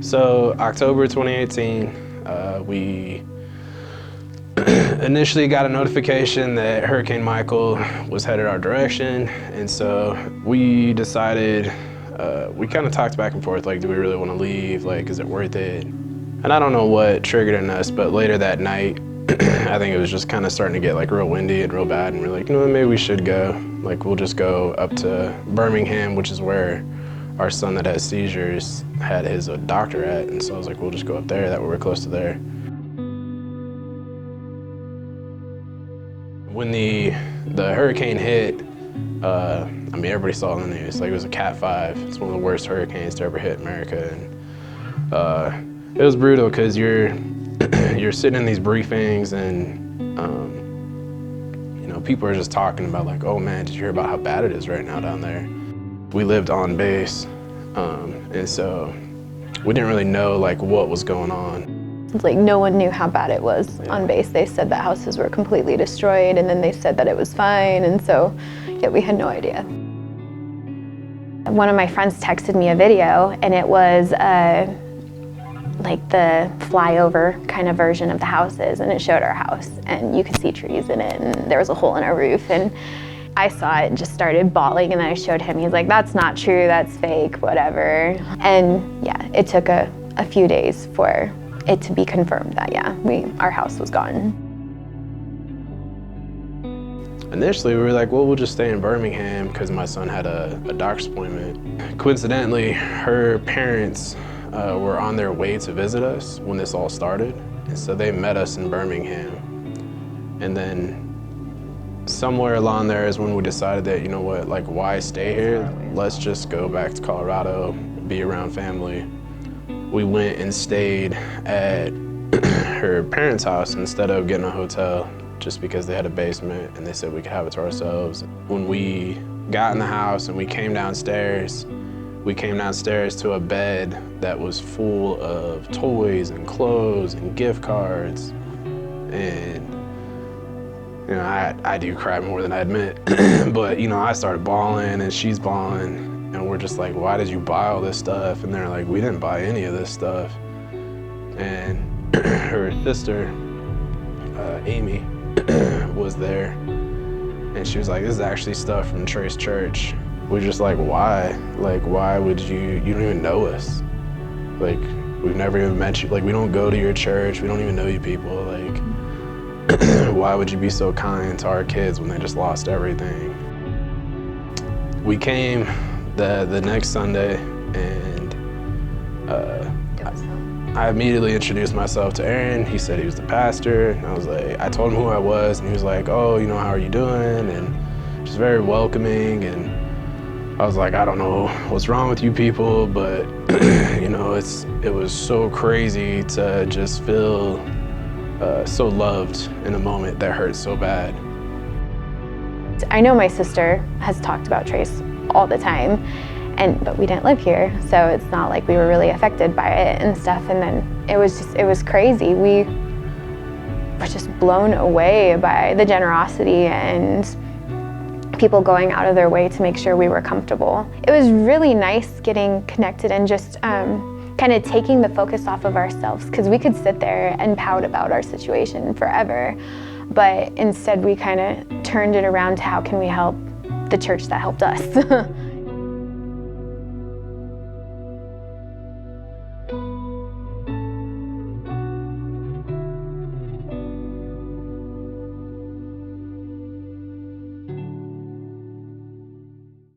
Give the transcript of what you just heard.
So October 2018, we initially got a notification that Hurricane Michael was headed our direction, and so we decided, we kind of talked back and forth, like, do we really want to leave? Like, is it worth it? And I don't know what triggered in us, but later that night, I think it was just kind of starting to get like real windy and real bad, and we're like, you know what, maybe we should go. Like, we'll just go up to Birmingham, which is where our son that has seizures had his doctor at, and so I was like, we'll just go up there, that way we're close to there. When the hurricane hit, I mean, everybody saw it on the news, like it was a Cat 5. It's one of the worst hurricanes to ever hit America, and it was brutal because you're sitting in these briefings and you know, people are just talking about like, oh man, did you hear about how bad it is right now down there? We lived on base, and so we didn't really know like what was going on. It's like no one knew how bad it was on base. They said that houses were completely destroyed, and then they said that it was fine, and so yeah, we had no idea. One of my friends texted me a video, and it was like the flyover kind of version of the houses, and it showed our house, and you could see trees in it, and there was a hole in our roof, and I saw it and just started bawling, and then I showed him. He's like, that's not true, that's fake, whatever. And yeah, it took a few days for it to be confirmed that yeah, our house was gone. Initially, we were like, well, we'll just stay in Birmingham because my son had a doctor's appointment. Coincidentally, her parents were on their way to visit us when this all started, and so they met us in Birmingham. And then somewhere along there is when we decided that, you know what, like, why stay here? Let's just go back to Colorado, be around family. We went and stayed at her parents' house instead of getting a hotel, just because they had a basement and they said we could have it to ourselves. When we got in the house and we came downstairs to a bed that was full of toys and clothes and gift cards. And you know, I do cry more than I admit, but you know, I started bawling and she's bawling, and we're just like, why did you buy all this stuff? And they're like, we didn't buy any of this stuff. And her sister, Amy, was there, and she was like, this is actually stuff from Trace Church. We're just like, why? Like, why would you don't even know us. Like, we've never even met you. Like, we don't go to your church. We don't even know you people. Like, why would you be so kind to our kids when they just lost everything? We came the next Sunday, and I immediately introduced myself to Aaron. He said he was the pastor, and I was like, I told him who I was, and he was like, oh, you know, how are you doing? And just very welcoming, and I was like, I don't know what's wrong with you people, but you know, it was so crazy to just feel so loved in a moment that hurt so bad. I know my sister has talked about Trace all the time, but we didn't live here, so it's not like we were really affected by it and stuff. And then it was crazy. We were just blown away by the generosity and people going out of their way to make sure we were comfortable. It was really nice getting connected and just kind of taking the focus off of ourselves, because we could sit there and pout about our situation forever, but instead we kind of turned it around to how can we help the church that helped us.